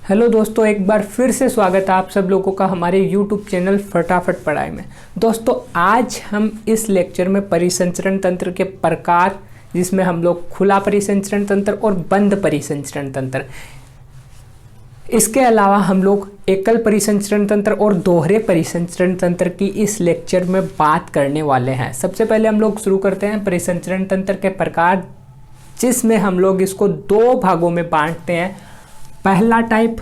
Hello दोस्तों, एक बार फिर से स्वागत है आप सब लोगों का हमारे YouTube चैनल फटाफट पढ़ाई में। दोस्तों, आज हम इस लेक्चर में परिसंचरण तंत्र के प्रकार, जिसमें हम लोग खुला परिसंचरण तंत्र और बंद परिसंचरण तंत्र, इसके अलावा हम लोग एकल परिसंचरण तंत्र और दोहरे परिसंचरण तंत्र की इस लेक्चर में बात करने वाले हैं। सबसे पहले हम लोग शुरू करते हैं परिसंचरण तंत्र के प्रकार, जिसमें हम लोग इसको दो भागों में बांटते हैं। पहला टाइप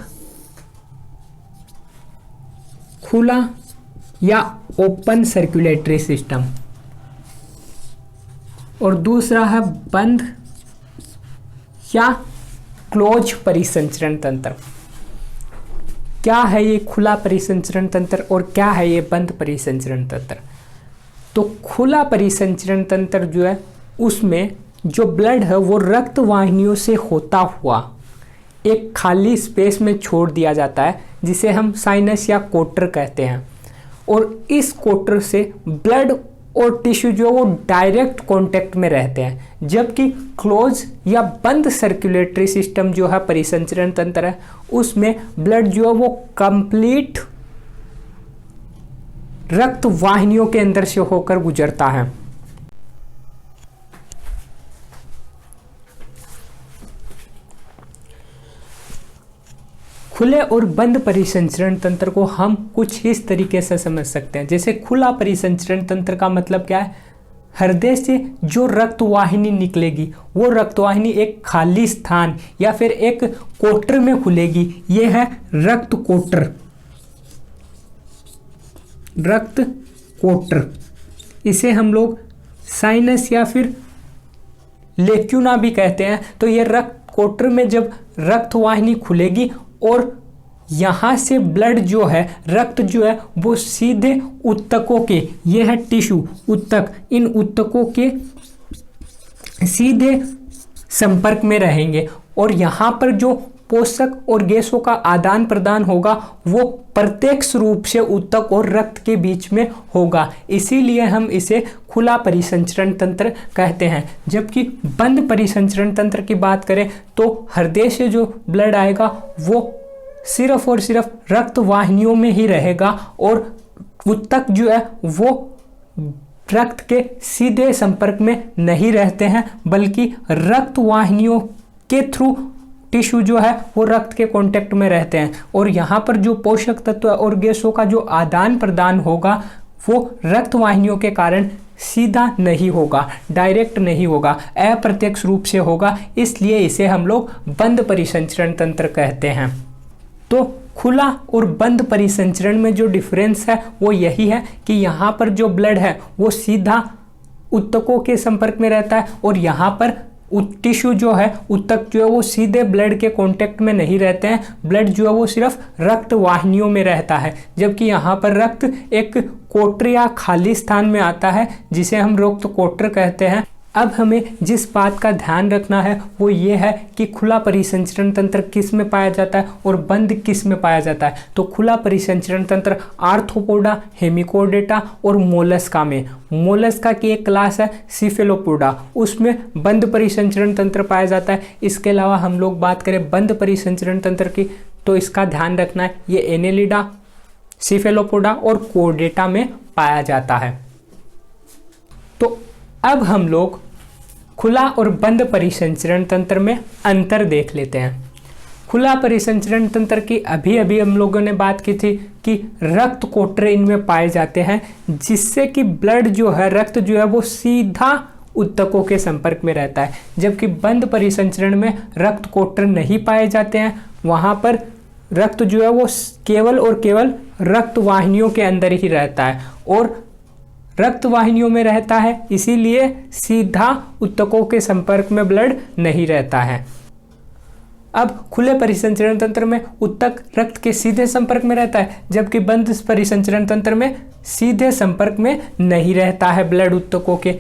खुला या ओपन सर्कुलेटरी सिस्टम और दूसरा है बंद या क्लोज परिसंचरण तंत्र। क्या है ये खुला परिसंचरण तंत्र और क्या है ये बंद परिसंचरण तंत्र? तो खुला परिसंचरण तंत्र जो है, उसमें जो ब्लड है वो रक्त वाहिनियों से होता हुआ एक खाली स्पेस में छोड़ दिया जाता है, जिसे हम साइनस या कोटर कहते हैं। और इस कोटर से ब्लड और टिश्यू जो वो डायरेक्ट कांटेक्ट में रहते हैं। जबकि क्लोज या बंद सर्कुलेटरी सिस्टम जो है परिसंचरण तंत्र है, उसमें ब्लड जो है वो कंप्लीट रक्त वाहिनियों के अंदर से होकर गुजरता है। खुले और बंद परिसंचरण तंत्र को हम कुछ इस तरीके से समझ सकते हैं। जैसे खुला परिसंचरण तंत्र का मतलब क्या है? हृदय से जो रक्त वाहिनी निकलेगी वो रक्त वाहिनी एक खाली स्थान या फिर एक कोटर में खुलेगी। ये है रक्त कोटर, रक्त कोटर। इसे हम लोग साइनस या फिर लेक्यूना भी कहते हैं। तो ये रक्त कोटर में जब रक्त वाहिनी खुलेगी और यहाँ से ब्लड जो है, रक्त जो है वो सीधे ऊतकों के, ये है टिश्यू ऊतक, इन ऊतकों के सीधे संपर्क में रहेंगे और यहाँ पर जो पोषक और गैसों का आदान प्रदान होगा वो प्रत्यक्ष रूप से ऊतक और रक्त के बीच में होगा। इसीलिए हम इसे खुला परिसंचरण तंत्र कहते हैं। जबकि बंद परिसंचरण तंत्र की बात करें तो हृदय से जो ब्लड आएगा वो सिर्फ और सिर्फ रक्त वाहिनियों में ही रहेगा और ऊतक जो है वो रक्त के सीधे संपर्क में नहीं रहते हैं, बल्कि रक्त वाहिनियों के थ्रू टिश्यू जो है वो रक्त के कांटेक्ट में रहते हैं। और यहाँ पर जो पोषक तत्व और गैसों का जो आदान प्रदान होगा वो रक्त वाहिनियों के कारण सीधा नहीं होगा, डायरेक्ट नहीं होगा, अप्रत्यक्ष रूप से होगा। इसलिए इसे हम लोग बंद परिसंचरण तंत्र कहते हैं। तो खुला और बंद परिसंचरण में जो डिफरेंस है वो यही है कि यहाँ पर जो ब्लड है वो सीधा ऊतकों के संपर्क में रहता है और यहाँ पर टिश्यू जो है, ऊतक जो है वो सीधे ब्लड के कांटेक्ट में नहीं रहते हैं। ब्लड जो है वो सिर्फ रक्त वाहिनियों में रहता है। जबकि यहाँ पर रक्त एक कोटर या खाली स्थान में आता है, जिसे हम रक्त कोटर कहते हैं। अब हमें जिस बात का ध्यान रखना है वो ये है कि खुला परिसंचरण तंत्र किस में पाया जाता है और बंद किस में पाया जाता है। तो खुला परिसंचरण तंत्र आर्थ्रोपोडा, हेमिकोडेटा और मोलस्का में। मोलस्का की एक क्लास है सिफेलोपोडा, उसमें बंद परिसंचरण तंत्र पाया जाता है। इसके अलावा हम लोग बात करें बंद परिसंचरण तंत्र की, तो इसका ध्यान रखना है ये एनेलिडा, सिफेलोपोडा और कोडेटा में पाया जाता है। तो अब हम लोग खुला और बंद परिसंचरण तंत्र में अंतर देख लेते हैं। खुला परिसंचरण तंत्र की अभी अभी हम लोगों ने बात की थी कि रक्त कोटर इनमें पाए जाते हैं, जिससे कि ब्लड जो है, रक्त जो है वो सीधा ऊतकों के संपर्क में रहता है। जबकि बंद परिसंचरण में रक्त कोटर नहीं पाए जाते हैं, वहाँ पर रक्त जो है वो केवल और केवल रक्त वाहिनियों के अंदर ही रहता है और रक्त वाहिनियों में रहता है, इसीलिए सीधा ऊतकों के संपर्क में ब्लड नहीं रहता है। अब खुले परिसंचरण तंत्र में ऊतक रक्त के सीधे संपर्क में रहता है, जबकि बंद परिसंचरण तंत्र में सीधे संपर्क में नहीं रहता है ब्लड ऊतकों के।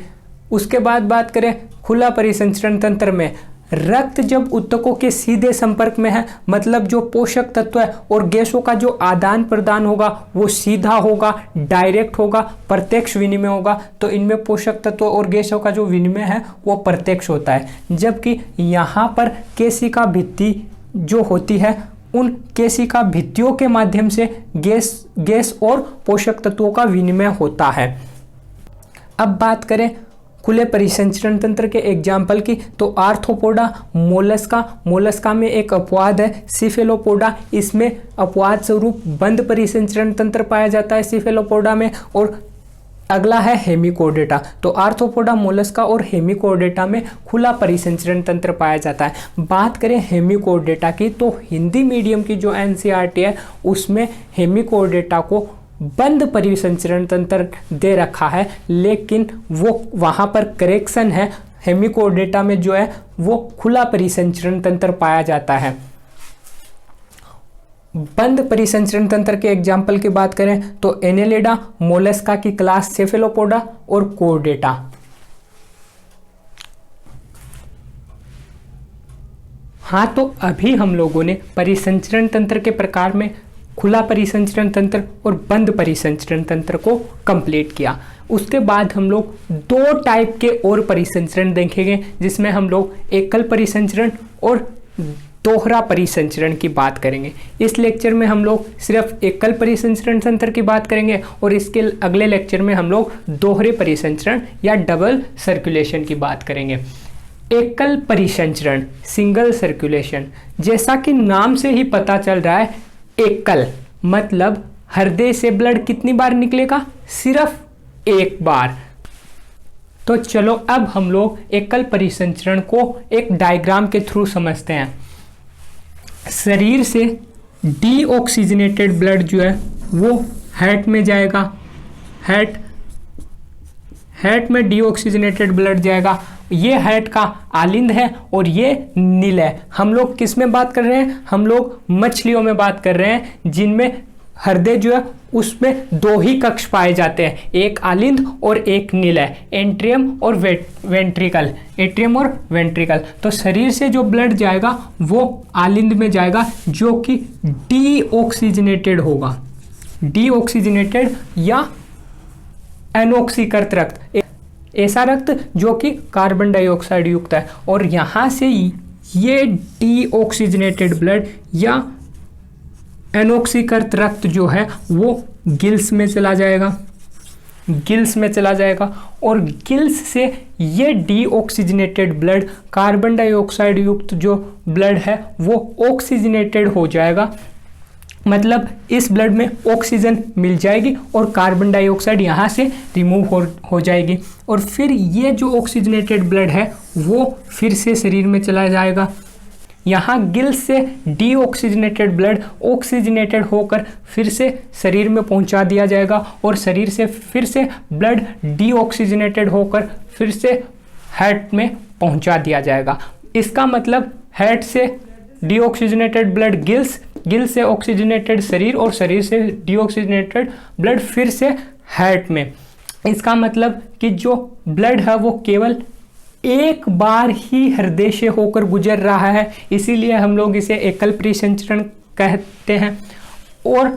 उसके बाद बात करें खुला परिसंचरण तंत्र में, रक्त जब ऊतकों के सीधे संपर्क में है, मतलब जो पोषक तत्व है और गैसों का जो आदान प्रदान होगा वो सीधा होगा, डायरेक्ट होगा, प्रत्यक्ष विनिमय होगा। तो इनमें पोषक तत्व और गैसों का जो विनिमय है वो प्रत्यक्ष होता है। जबकि यहाँ पर केशिका भित्ति जो होती है उन केशिका भित्तियों के माध्यम से गैस और पोषक तत्वों का विनिमय होता है। अब बात करें खुले परिसंचरण तंत्र के एग्जाम्पल की, तो आर्थ्रोपोडा मोलस्का में एक अपवाद है सिफेलोपोडा, इसमें अपवाद स्वरूप बंद परिसंचरण तंत्र पाया जाता है सिफेलोपोडा में। और अगला है हेमिकोडेटा, तो आर्थ्रोपोडा मोलस्का और हेमिकोडेटा में खुला परिसंचरण तंत्र पाया जाता है। बात करें हेमिकोडेटा की, तो हिंदी मीडियम की जो एनसीईआरटी है उसमें हेमिकोडेटा को बंद परिसंचरण तंत्र दे रखा है, लेकिन वो वहाँ पर करेक्शन है, हेमिकोडेटा में जो है वो खुला परिसंचरण तंत्र पाया जाता है। बंद परिसंचरण तंत्र के एग्जाम्पल की बात करें तो एनेलिडा मोलस्का की क्लास सेफेलोपोडा और कोर्डेटा। हाँ, तो अभी हम लोगों ने परिसंचरण तंत्र के प्रकार में खुला परिसंचरण तंत्र और बंद परिसंचरण तंत्र को कंप्लीट किया। उसके बाद हम लोग दो टाइप के और परिसंचरण देखेंगे, जिसमें हम लोग एकल परिसंचरण और दोहरा परिसंचरण की बात करेंगे। इस लेक्चर में हम लोग सिर्फ एकल परिसंचरण तंत्र की बात करेंगे और इसके अगले लेक्चर में हम लोग दोहरे परिसंचरण या डबल सर्कुलेशन की बात करेंगे। एकल परिसंचरण सिंगल सर्कुलेशन, जैसा कि नाम से ही पता चल रहा है, एकल मतलब हृदय से ब्लड कितनी बार निकलेगा? सिर्फ एक बार। तो चलो अब हम लोग एकल परिसंचरण को एक डायग्राम के थ्रू समझते हैं। शरीर से डीऑक्सीजनेटेड ब्लड जो है वो हार्ट में जाएगा, हार्ट में डीऑक्सीजनेटेड ब्लड जाएगा। ये हार्ट का आलिंद है और ये नील है। हम लोग किस में बात कर रहे हैं? हम लोग मछलियों में बात कर रहे हैं, जिनमें हृदय जो है उसमें दो ही कक्ष पाए जाते हैं, एक आलिंद और एक नील है, एट्रियम और वेंट्रिकल, एट्रियम और वेंट्रिकल। तो शरीर से जो ब्लड जाएगा वो आलिंद में जाएगा, जो कि डीऑक्सीजनेटेड होगा, डीऑक्सीजनेटेड या एनॉक्सीकृत रक्त, ऐसा रक्त जो कि कार्बन डाइऑक्साइड युक्त है। और यहाँ से ये डीऑक्सीजनेटेड ब्लड या एनॉक्सीकृत रक्त जो है वो गिल्स में चला जाएगा, गिल्स में चला जाएगा। और गिल्स से ये डीऑक्सीजनेटेड ब्लड कार्बन डाइऑक्साइड युक्त जो ब्लड है वो ऑक्सीजनेटेड हो जाएगा, मतलब इस ब्लड में ऑक्सीजन मिल जाएगी और कार्बन डाइऑक्साइड यहाँ से रिमूव हो जाएगी। और फिर ये जो ऑक्सीजनेटेड ब्लड है वो फिर से शरीर में चला जाएगा। यहाँ गिल्स से डीऑक्सीजनेटेड ब्लड ऑक्सीजनेटेड होकर फिर से शरीर में पहुँचा दिया जाएगा और शरीर से फिर से ब्लड डीऑक्सीजनेटेड होकर फिर से हार्ट में पहुँचा दिया जाएगा। इसका मतलब हार्ट से डीऑक्सीजनेटेड ब्लड गिल्स से ऑक्सीजनेटेड शरीर और शरीर से डीऑक्सीजनेटेड ब्लड फिर से हार्ट में। इसका मतलब कि जो ब्लड है वो केवल एक बार ही हृदय से होकर गुजर रहा है, इसीलिए हम लोग इसे एकल परिसंचरण कहते हैं। और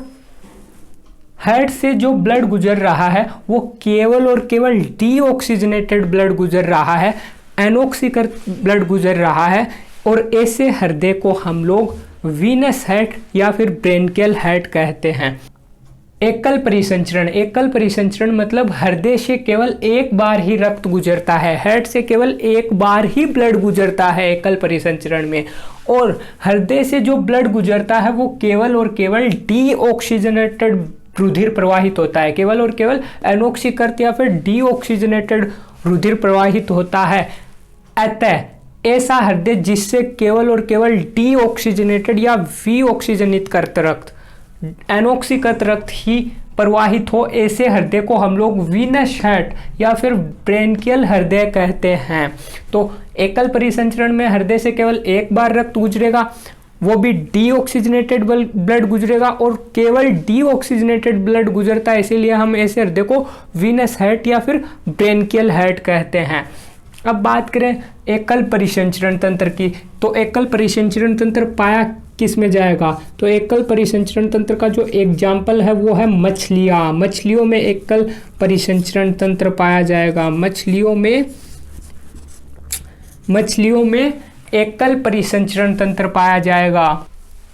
हार्ट से जो ब्लड गुजर रहा है वो केवल और केवल डीऑक्सीजनेटेड ब्लड गुजर रहा है, एनॉक्सीकृत ब्लड गुजर रहा है। और ऐसे हृदय को हम लोग वीनस हार्ट या फिर ब्रेनकियल हार्ट कहते हैं। एकल परिसंचरण मतलब हृदय से केवल एक बार ही रक्त गुजरता है, हार्ट से केवल एक बार ही ब्लड गुजरता है एकल परिसंचरण में। और हृदय से जो ब्लड गुजरता है वो केवल और केवल डीऑक्सीजनेटेड रुधिर प्रवाहित होता है, केवल और केवल एनॉक्सीकृत या फिर डीऑक्सीजनेटेड रुधिर प्रवाहित होता है। अतः ऐसा हृदय जिससे केवल और केवल डीऑक्सीजनेटेड या विऑक्सीजनित करत रक्त, एनॉक्सीकृत रक्त ही प्रवाहित हो, ऐसे हृदय को हम लोग वीनस हार्ट या फिर ब्रेनकियल हृदय कहते हैं। तो एकल परिसंचरण में हृदय से केवल एक बार रक्त गुजरेगा, वो भी डीऑक्सीजनेटेड ब्लड गुजरेगा और केवल डीऑक्सीजनेटेड ब्लड गुजरता है, इसीलिए हम ऐसे हृदय को वीनस हार्ट या फिर ब्रेनकियल हार्ट कहते हैं। अब बात करें एकल परिसंचरण तंत्र की, तो एकल परिसंचरण तंत्र पाया किस में जाएगा? तो एकल परिसंचरण तंत्र का जो एग्जाम्पल है वो है मछलियाँ। मछलियों में एकल परिसंचरण तंत्र पाया जाएगा। मछलियों में एकल परिसंचरण तंत्र पाया जाएगा।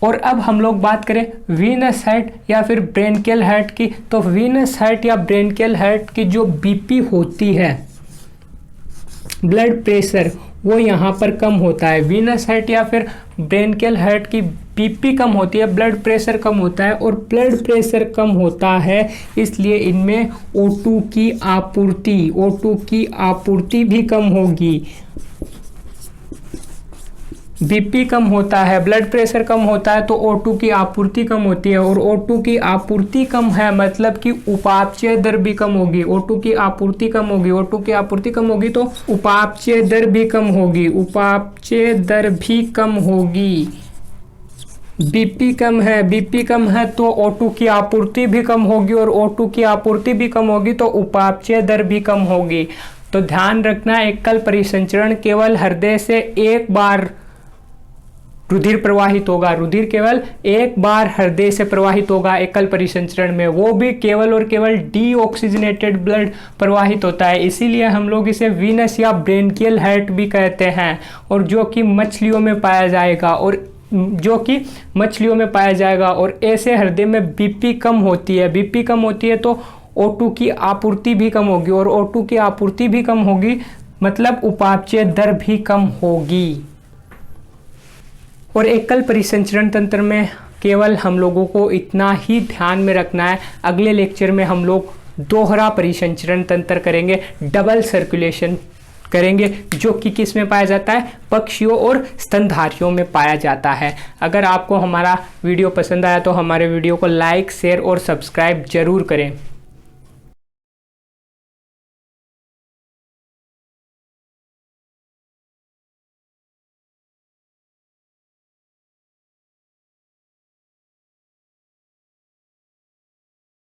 और अब हम लोग बात करें वीनस हार्ट या फिर ब्रेनकियल हार्ट की, तो वीनस हार्ट या ब्रेनकियल हार्ट की जो बीपी होती है, ब्लड प्रेशर, वो यहाँ पर कम होता है। वीनस हार्ट या फिर ब्रेनकियल हार्ट की बीपी कम होती है, ब्लड प्रेशर कम होता है, और ब्लड प्रेशर कम होता है इसलिए इनमें O2 की आपूर्ति भी कम होगी। बीपी कम होता है, ब्लड प्रेशर कम होता है, तो O2 की आपूर्ति कम होती है, और O2 की आपूर्ति कम है मतलब कि उपापचय दर भी कम होगी। O2 की आपूर्ति कम होगी, O2 की आपूर्ति कम होगी तो उपापचय दर भी कम होगी, उपापचय दर भी कम होगी। बीपी कम है तो O2 की आपूर्ति भी कम होगी, और O2 की आपूर्ति भी कम होगी तो उपापचय दर भी कम होगी। तो ध्यान रखना, एकल परिसंचरण केवल हृदय से एक बार रुधिर प्रवाहित होगा, रुधिर केवल एक बार हृदय से प्रवाहित होगा एकल परिसंचरण में, वो भी केवल और केवल डीऑक्सीजनेटेड ब्लड प्रवाहित होता है। इसीलिए हम लोग इसे वीनस या ब्रेनकियल हार्ट भी कहते हैं, और जो कि मछलियों में पाया जाएगा, और ऐसे हृदय में बीपी कम होती है तो O2 की आपूर्ति भी कम होगी, और O2 की आपूर्ति भी कम होगी मतलब उपापचय दर भी कम होगी। और एकल परिसंचरण तंत्र में केवल हम लोगों को इतना ही ध्यान में रखना है। अगले लेक्चर में हम लोग दोहरा परिसंचरण तंत्र करेंगे, डबल सर्कुलेशन करेंगे, जो कि किस में पाया जाता है, पक्षियों और स्तनधारियों में पाया जाता है। अगर आपको हमारा वीडियो पसंद आया तो हमारे वीडियो को लाइक, शेयर और सब्सक्राइब जरूर करें।